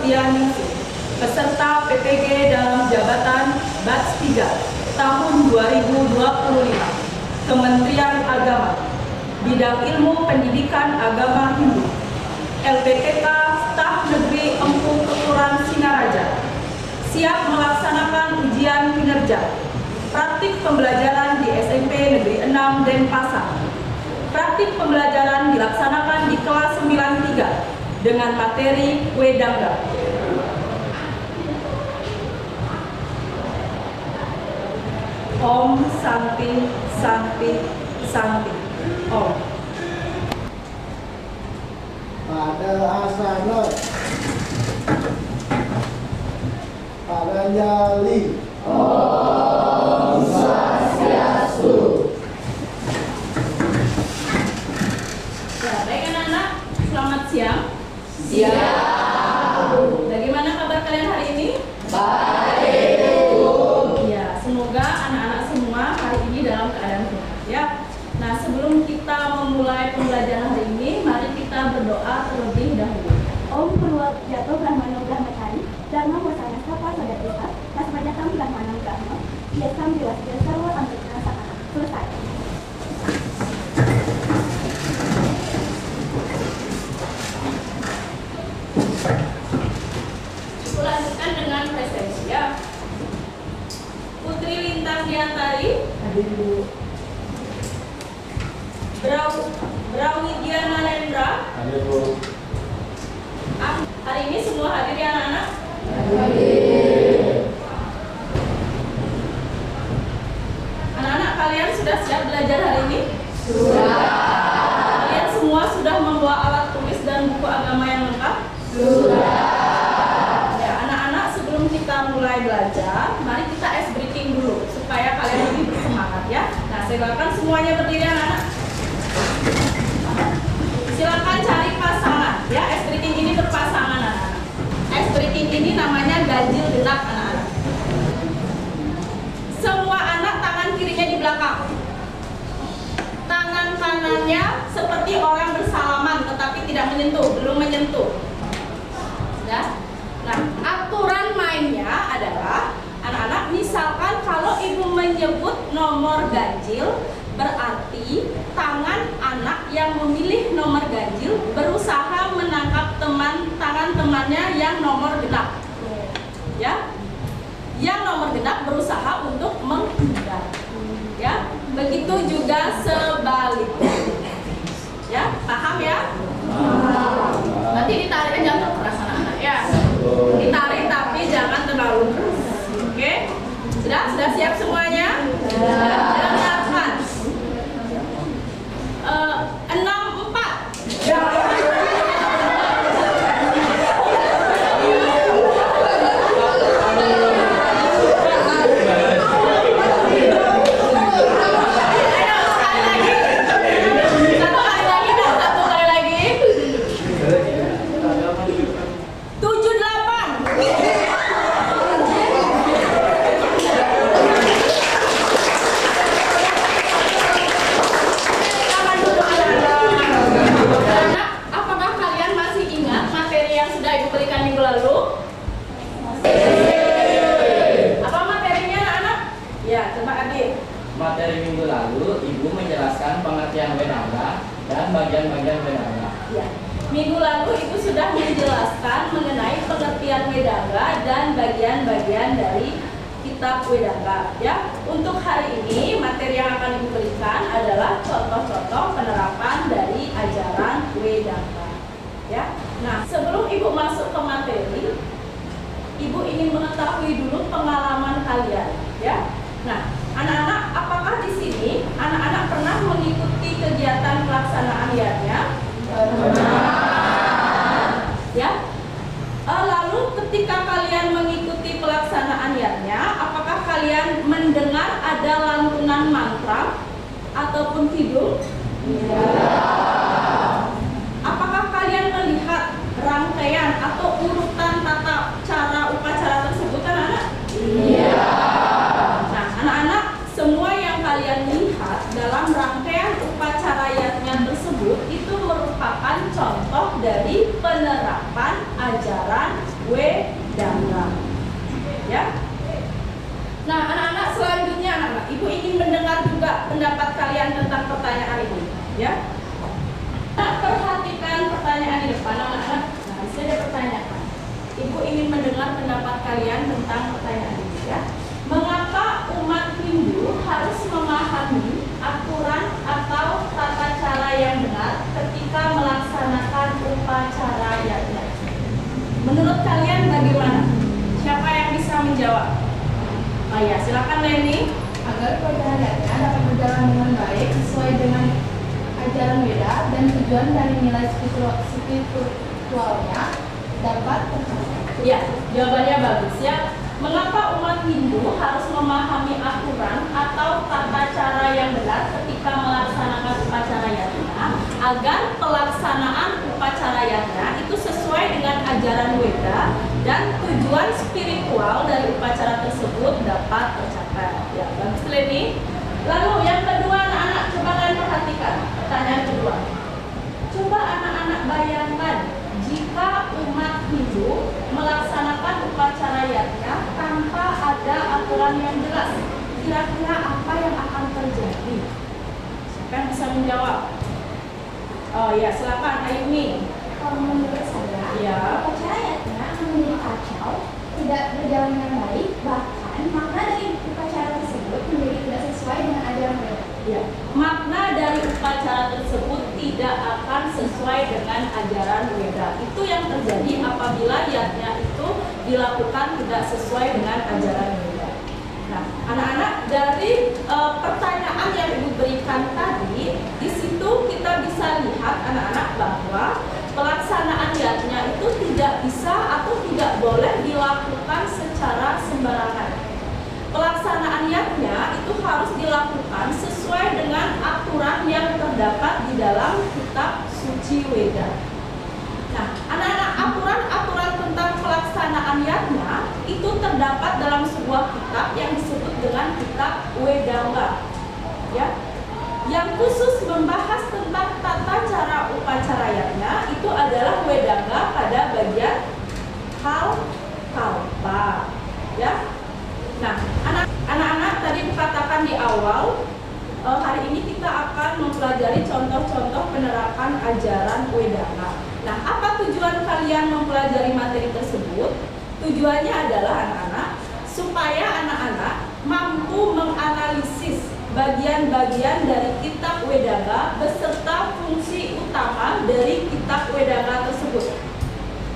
Novianingsih, peserta PPG dalam jabatan Batch 3 tahun 2025, Kementerian Agama, Bidang Ilmu Pendidikan Agama Hindu, LPTK Staf Negeri Empu Keturan Singaraja, siap melaksanakan ujian kinerja, praktik pembelajaran di SMP Negeri 6 Denpasar. Praktik pembelajaran dilaksanakan di kelas 93 dengan materi Wedangga. Om Santi Santi Santi. Om. Pada asanot, pada nyali. Om Swastiastu. Ya, baik anak-anak, selamat siang. Siap. Bagaimana kabar kalian hari ini? Baik. Ya, semoga anak-anak semua hari ini dalam keadaan sehat ya. Nah, sebelum kita memulai pembelajaran hari ini, mari kita berdoa terlebih dahulu. Om Purwa Jato Brahmano Brahmacari, Dharma Wasana Sapa Soda Desa, Kasmajatam Brahmana Brahma, Yesam Diwasya Sarwa Amrita Sakana. Selesai. Lanjutkan dengan presensi ya. Putri Lintang Diantari, Brawijaya Nalendra. Hari ini semua hadir ya anak-anak? Anak-anak kalian sudah siap belajar hari ini? Sudah. Kalian semua sudah membawa alat tulis dan buku agama yang lengkap? Sudah. Ya, anak-anak sebelum kita mulai belajar, mari kita ice breaking dulu supaya kalian lebih bersemangat ya. Nah, silakan semuanya berdiri anak-anak. Silakan cari pasangan ya. Ice breaking ini berpasangan anak-anak. Ice breaking ini namanya ganjil genap anak-anak. Semua anak tangan kirinya di belakang. Tangan kanannya seperti orang bersalaman tetapi tidak menyentuh, belum menyentuh. Ya. Nah, aturan mainnya adalah anak-anak misalkan kalau ibu menyebut nomor ganjil, berarti tangan anak yang memilih nomor ganjil berusaha menangkap tangan temannya yang nomor genap. Ya. Yang nomor genap berusaha untuk menghindar. Ya. Begitu juga sebaliknya. Ya, paham ya? Nanti ditariknya jangan keras anak-anak ya. Ditarik tapi jangan terlalu keras. Oke? Sudah siap semuanya? Silakan. 64. Materi minggu lalu, Ibu menjelaskan pengertian Wedangga dan bagian-bagian Wedangga. Ya. Minggu lalu Ibu sudah menjelaskan mengenai pengertian Wedangga dan bagian-bagian dari kitab Wedangga. Ya. Untuk hari ini, materi yang akan Ibu berikan adalah contoh-contoh penerapan dari ajaran Wedangga. Ya. Nah, sebelum Ibu masuk ke materi, Ibu ingin mengetahui dulu pengalaman kalian. Ya. Nah, anak-anak, apakah di sini anak-anak pernah mengikuti kegiatan pelaksanaan IAR-nya? Pernah. Ya. Lalu ketika kalian mengikuti pelaksanaan IAR-nya, apakah kalian mendengar ada lantunan mantra ataupun kidung? Iya. Apakah kalian melihat rangkaian atau urutan tata cara upacara tersebut anak-anak? Iya. Semua yang kalian lihat dalam rangkaian upacara IAR-nya tersebut itu merupakan contoh dari penerapan ajaran pendapat kalian tentang pertanyaan ini, ya. Nah, perhatikan pertanyaan di depan anak-anak. Nah, di sini ada pertanyaan. Ibu ingin mendengar pendapat kalian tentang pertanyaan ini, ya. Mengapa umat Hindu harus memahami aturan atau tata cara yang benar ketika melaksanakan upacara yajna? Menurut kalian bagaimana? Siapa yang bisa menjawab? Oh ya, silakan Leni. Agar upacara yajna dapat berjalan dengan baik sesuai dengan ajaran Weda dan tujuan dari nilai spiritualnya dapat tercapai. Ya, jawabannya bagus ya. Mengapa umat Hindu harus memahami aturan atau tata cara yang benar ketika melaksanakan upacara yajna agar pelaksanaan upacara yajna itu sesuai dengan ajaran Weda dan tujuan spiritual dari upacara tersebut dapat tercapai. Ya, bagus Leni. Lalu yang kedua anak-anak, coba kalian perhatikan pertanyaan kedua. Coba anak-anak bayangkan jika umat Hindu melaksanakan upacara yajna tanpa ada aturan yang jelas, kira-kira apa yang akan terjadi? Siapa yang bisa menjawab? Oh ya, silakan Ayumi. Kalau menurut saya, Ya. upacara yajna akan menjadi kacau, tidak berjalan dengan baik, bahkan makna dari upacara tersebut menjadi tidak sesuai dengan ajaran Weda. Ya, makna dari upacara tersebut tidak akan sesuai dengan ajaran Weda. Itu yang terjadi apabila yajna itu dilakukan tidak sesuai dengan ajaran Weda. Nah, anak-anak, dari pertanyaan yang Ibu berikan tadi, di situ kita bisa lihat anak-anak bahwa pelaksanaan yajna itu tidak bisa atau tidak boleh dilakukan secara sembarangan. Pelaksanaan yajna itu harus dilakukan sesuai dengan aturan yang terdapat di dalam kitab suci Weda. Nah, anak-anak, aturan-aturan tentang pelaksanaan yajna itu terdapat dalam sebuah kitab yang disebut dengan kitab Wedanga. Ya. Yang khusus membahas tentang tata cara upacara yajna itu adalah Wedanga pada bagian kalpa. Ya. Nah, anak-anak tadi dikatakan di awal, hari ini kita akan mempelajari contoh-contoh penerapan ajaran Wedanga. Nah, apa tujuan kalian mempelajari materi tersebut? Tujuannya adalah anak-anak, supaya anak-anak mampu menganalisis bagian-bagian dari kitab Wedanga beserta fungsi utama dari kitab Wedanga tersebut.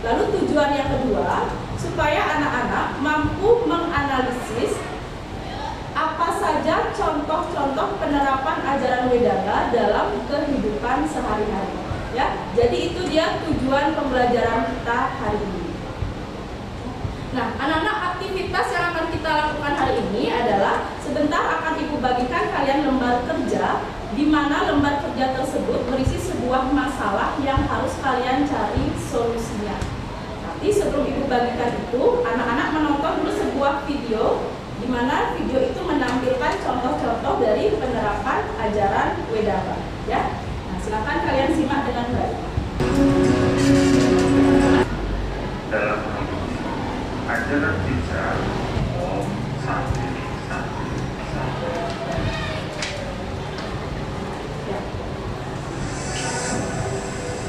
Lalu tujuan yang kedua, supaya anak-anak mampu menganalisis apa saja contoh-contoh penerapan ajaran Wedanga dalam kehidupan sehari-hari. Ya, jadi itu dia tujuan pembelajaran kita hari ini. Nah, anak-anak, aktivitas yang akan kita lakukan hari ini adalah sebentar akan Ibu bagikan kalian lembar kerja, di mana lembar kerja tersebut berisi sebuah masalah yang harus kalian cari solusinya. Nanti sebelum Ibu bagikan itu, anak-anak menonton dulu sebuah video, di mana video itu menampilkan contoh-contoh dari penerapan ajaran Wedanga. Ya, nah silakan kalian simak dengan baik. Dalam ajaran kita Om Santi Santi Santi. Ya.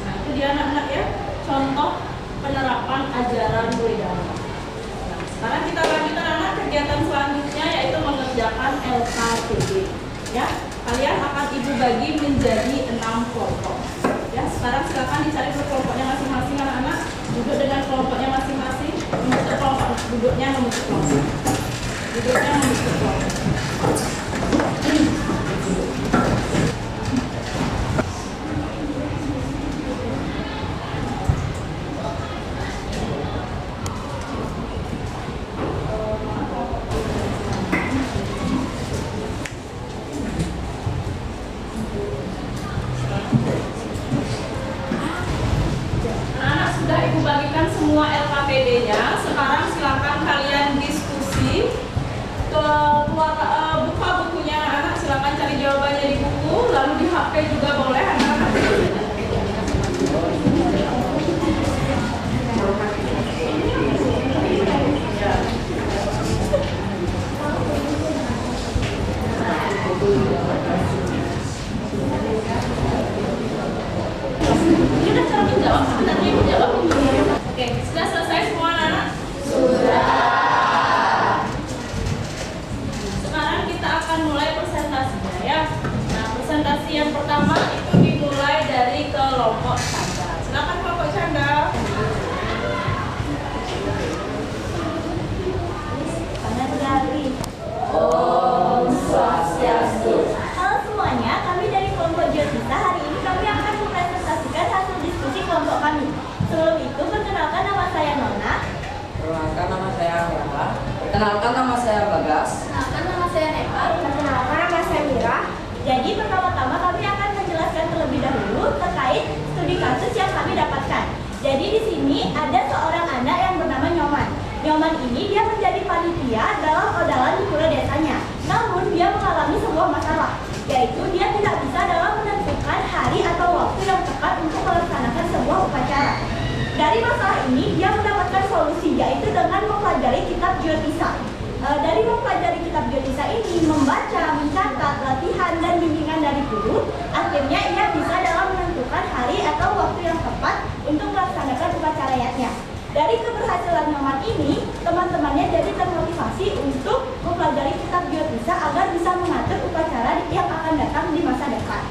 Nah, itu dia anak-anak ya, contoh penerapan ajaran Wedanga. Nah, sekarang kita lanjutkan anak kegiatan selanjutnya, yaitu mengerjakan LKPD. Ya, kalian akan Ibu bagi menjadi 6 kelompok. Ya, sekarang silakan dicari kelompoknya masing-masing anak-anak. Duduk dengan kelompoknya masing-masing. Membentuk kelompok, duduknya membentuk kelompok. Duduknya membentuk kelompok. Anak-anak, sudah Ibu bagikan semua LKPD-nya. Sekarang silakan kalian diskusi ke Perkenalkan, nama saya Bagas. Perkenalkan, nama saya Nepal. Perkenalkan, nama saya Mira. Jadi pertama-tama kami akan menjelaskan terlebih dahulu terkait studi kasus yang kami dapatkan. Jadi di sini ada seorang anak yang bernama Nyoman. Nyoman ini dia menjadi panitia dalam odalan di pura desanya. Namun dia mengalami sebuah masalah, yaitu dia tidak bisa dalam menentukan hari atau waktu yang tepat untuk melaksanakan sebuah upacara. Dari masalah ini dia mendapatkan solusi, yaitu dengan mempelajari kitab Jyotisa. Dari mempelajari kitab Jyotisa ini, membaca, mencatat, latihan, dan bimbingan dari guru, akhirnya ia bisa dalam menentukan hari atau waktu yang tepat untuk melaksanakan upacaranya. Dari keberhasilan Nyoman ini, teman-temannya jadi termotivasi untuk mempelajari kitab Jyotisa agar bisa mengatur upacara yang akan datang di masa depan.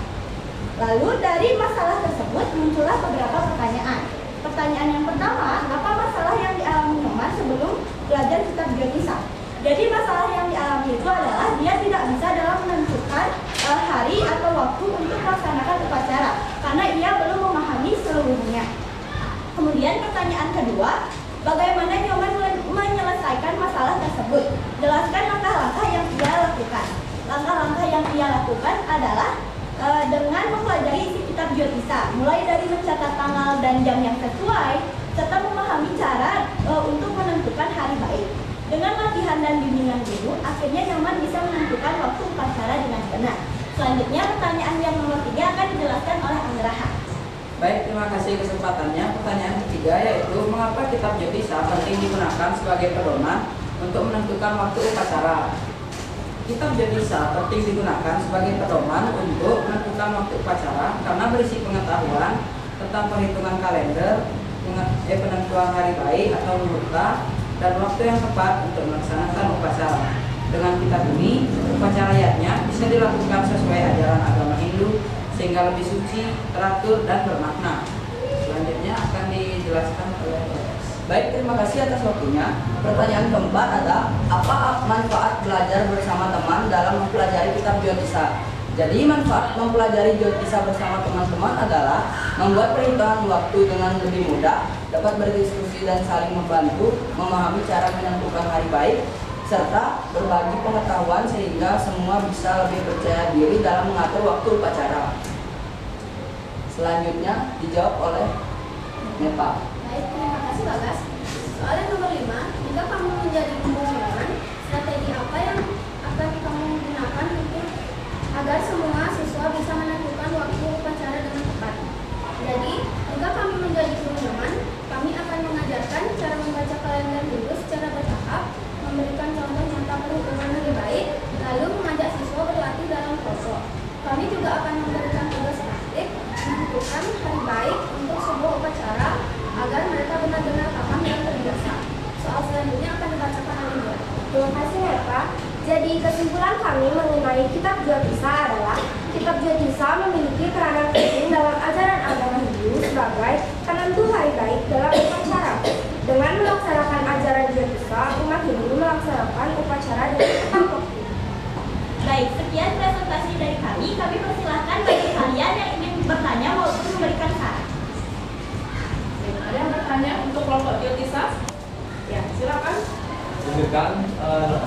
Lalu dari masalah tersebut muncullah beberapa pertanyaan. Pertanyaan yang pertama, apa masalah yang dialami Nyoman sebelum belajar kitab Jyotisa? Jadi masalah yang dialami itu adalah dia tidak bisa dalam menentukan hari atau waktu untuk melaksanakan upacara karena ia belum memahami seluruhnya. Kemudian pertanyaan kedua, bagaimana Nyoman menyelesaikan masalah tersebut? Jelaskan langkah-langkah yang ia lakukan. Langkah-langkah yang ia lakukan adalah dengan mempelajari isi kitab Jyotisa, mulai dari mencatat tanggal dan jam yang sesuai, serta memahami cara untuk menentukan hari baik. Dengan latihan dan bimbingan guru, akhirnya Nyoman bisa menentukan waktu upacara dengan benar. Selanjutnya, pertanyaan yang nomor 3 akan dijelaskan oleh Anggraha. Baik, terima kasih kesempatannya. Pertanyaan ketiga yaitu, mengapa kitab Jyotisa penting digunakan sebagai pedoman untuk menentukan waktu upacara? Kitab Jyotisa penting digunakan sebagai pedoman untuk menentukan waktu upacara karena berisi pengetahuan tentang perhitungan kalender, penentuan hari baik atau muhurta, dan waktu yang tepat untuk melaksanakan upacara. Dengan kitab ini, upacara rakyatnya bisa dilakukan sesuai ajaran agama Hindu sehingga lebih suci, teratur, dan bermakna. Selanjutnya akan dijelaskan oleh Bagas. Baik, terima kasih atas waktunya. Pertanyaan keempat adalah, apa manfaat belajar bersama teman dalam mempelajari kitab Jyotisa? Jadi manfaat mempelajari Jyotisa bersama teman-teman adalah membuat perhitungan waktu dengan lebih mudah, dapat berdiskusi dan saling membantu, memahami cara menentukan hari baik, serta berbagi pengetahuan sehingga semua bisa lebih percaya diri dalam mengatur waktu upacara. Selanjutnya dijawab oleh Nepal. Baik, terima kasih Bagas. Soal yang nomor 5, jika kamu menjadi pembinaan, strategi apa yang akan kamu gunakan untuk agar semua siswa bisa menentukan waktu upacara dengan tepat? Jadi, jika kami menjadi pembinaan, kami akan mengajarkan cara membaca kalender Hindu secara bertahap, memberikan contoh nyata perhitungan hari baik, lalu mengajak siswa berlatih dalam foto. Kami juga akan memberikan tugas praktik menentukan hari baik untuk sebuah upacara agar mereka benar-benar paham dan terbiasa. Soal selanjutnya akan dibacakan oleh Mira. Terima kasih Eva. Jadi kesimpulan kami mengenai kitab Jyotisa adalah kitab Jyotisa memiliki peranan penting dalam ajaran agama Hindu sebagai penentu hari baik dalam upacara. Dengan melaksanakan ajaran Jyotisa, umat Hindu melaksanakan upacara dengan tepat waktu. Baik, sekian presentasi dari kami. Kami persilahkan bagi kalian yang ingin bertanya maupun memberikan saran. Ada yang bertanya untuk kelompok Jyotisa? Ya, silakan. Izinkan,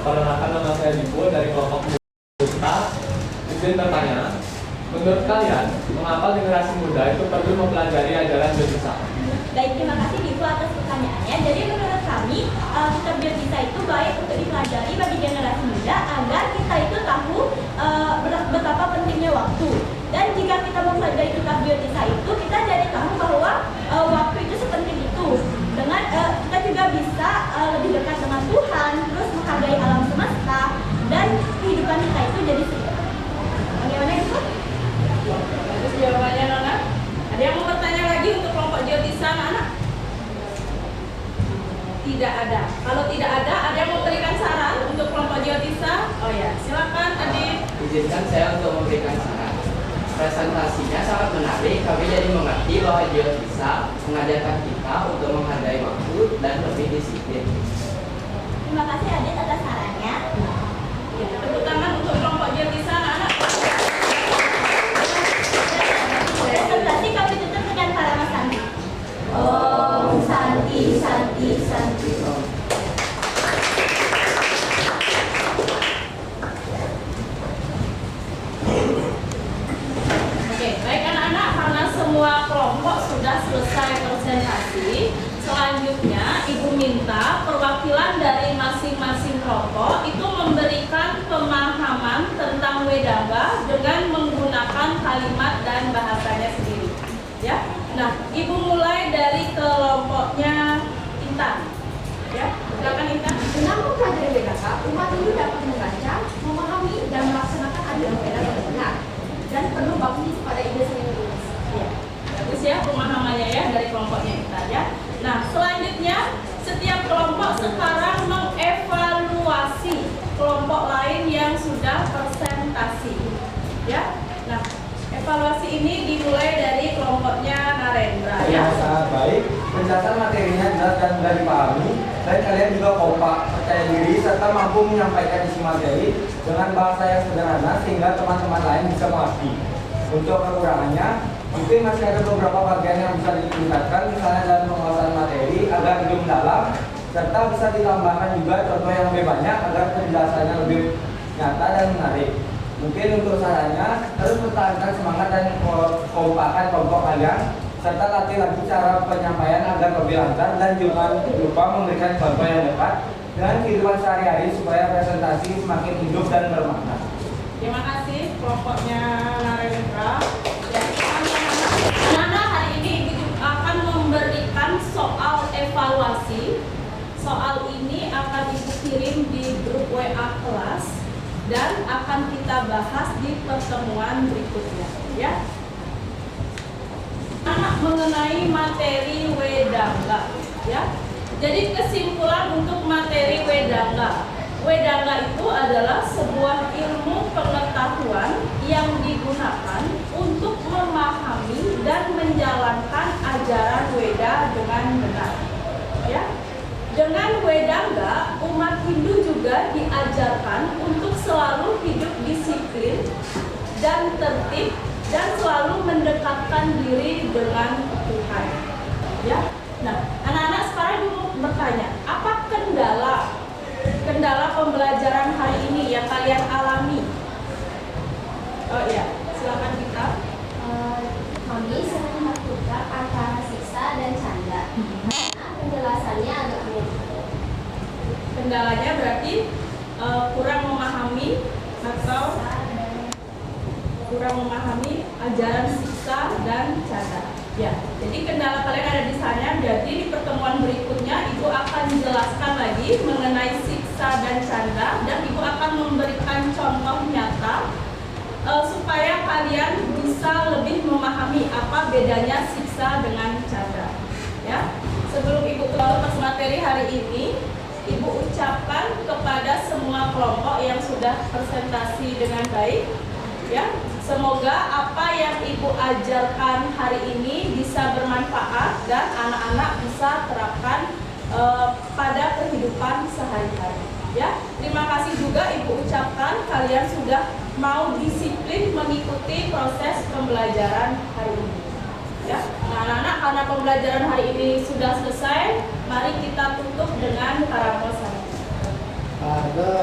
perkenalkan nama saya Dipo dari kelompok Jyotisa. Izin bertanya, menurut kalian, mengapa generasi muda itu perlu mempelajari ajaran Jyotisa? Baik, terima kasih Dipo atas pertanyaannya. Jadi menurut kami, kitab Jyotisa itu baik untuk dipelajari bagi generasi muda agar kita itu tahu betapa pentingnya waktu. Dan jika kita mempelajari kitab Jyotisa itu, kita jadi tahu bahwa waktu itu sepenting itu. Dengan kita juga bisa lebih dekat dengan Tuhan, terus menghargai alam semesta, dan kehidupan kita itu jadi segar. Bagaimana itu? Bagus jawabannya Nona. Ada yang mau bertanya lagi untuk kelompok Jyotisa anak-anak? Tidak ada. Kalau tidak ada yang mau berikan saran untuk kelompok Jyotisa? Oh ya, silakan Adit. Izinkan saya untuk memberikan saran. Presentasinya sangat menarik. Kami jadi mengerti bahwa Jyotisa mengajarkan kita untuk menghargai waktu dan lebih disiplin. Terima kasih Adit atas sarannya. Ya, tepuk tangan untuk kelompok Jyotisa anak-anak. Presentasi kami tutup dengan Parama Santi. Om Santi Santi Santi Om. dari masing-masing kelompok itu memberikan pemahaman tentang Wedangga dengan menggunakan kalimat dan bahasanya sendiri. Ya, nah, Ibu mulai dari kelompoknya Intan. Ya, silakan Intan. Dengan mempelajari Wedangga, umat Hindu dapat membaca, memahami, dan melaksanakan ajaran Veda dengan benar dan penuh bakti kepada ide seni menulis. Ya, bagus ya pemahamannya ya dari kelompoknya Intan ya. Nah, selanjutnya setiap kelompok sekarang mengevaluasi kelompok lain yang sudah presentasi. Ya, nah evaluasi ini dimulai dari kelompoknya Narendra ya. Sangat baik, penjelasan materinya jelas dan mudah dipahami, dan kalian juga kompak, percaya diri, serta mampu menyampaikan isi materi dengan bahasa yang sederhana sehingga teman-teman lain bisa mengerti. Untuk kekurangannya, mungkin masih ada beberapa bagian yang bisa ditingkatkan, misalnya dalam penguasaan materi agar lebih mendalam, serta bisa ditambahkan juga contoh yang lebih banyak agar penjelasannya lebih nyata dan menarik. Mungkin untuk sarannya, terus pertahankan semangat dan kompakan kelompok kalian, serta latih lagi cara penyampaian agar lebih lancar, dan jangan lupa memberikan contoh yang dekat dengan kehidupan sehari-hari supaya presentasi semakin hidup dan bermakna. Terima kasih kelompoknya Narendra. Ya, anak-anak hari ini Ibu akan memberikan soal evaluasi. Soal ini akan Ibu kirim di grup WA kelas dan akan kita bahas di pertemuan berikutnya. Ya. Anak mengenai materi Wedangga. Ya. Jadi kesimpulan untuk materi Wedangga. Wedangga itu adalah sebuah ilmu pengetahuan yang digunakan untuk memahami dan menjalankan ajaran Weda dengan benar. Ya. Dengan Wedangga, umat Hindu juga diajarkan untuk selalu hidup disiplin dan tertib dan selalu mendekatkan diri dengan Tuhan. Ya. Nah, anak-anak sekarang mau bertanya, apa kendala pembelajaran hari ini yang kalian alami? Oh iya, silakan kita. Kami sering bertukar antara siksa dan canda. Nah, penjelasannya agak mirip. Kendalanya berarti kurang memahami atau kurang memahami ajaran siksa dan canda. Ya, jadi kendala kalian ada di sana. Jadi di pertemuan berikutnya Ibu akan jelaskan lagi mengenai siksa dan canda, dan Ibu akan memberikan contoh nyata supaya kalian bisa lebih memahami apa bedanya siksa dengan canda. Ya, sebelum Ibu keluar materi hari ini, Ibu ucapkan kepada semua kelompok yang sudah presentasi dengan baik. Ya, semoga apa yang Ibu ajarkan hari ini bisa bermanfaat dan anak-anak bisa terapkan pada kehidupan sehari-hari. Ya, terima kasih juga Ibu ucapkan kalian sudah mau disiplin mengikuti proses pembelajaran hari ini. Ya, nah anak-anak, karena pembelajaran hari ini sudah selesai, mari kita tutup dengan karamosana. Pada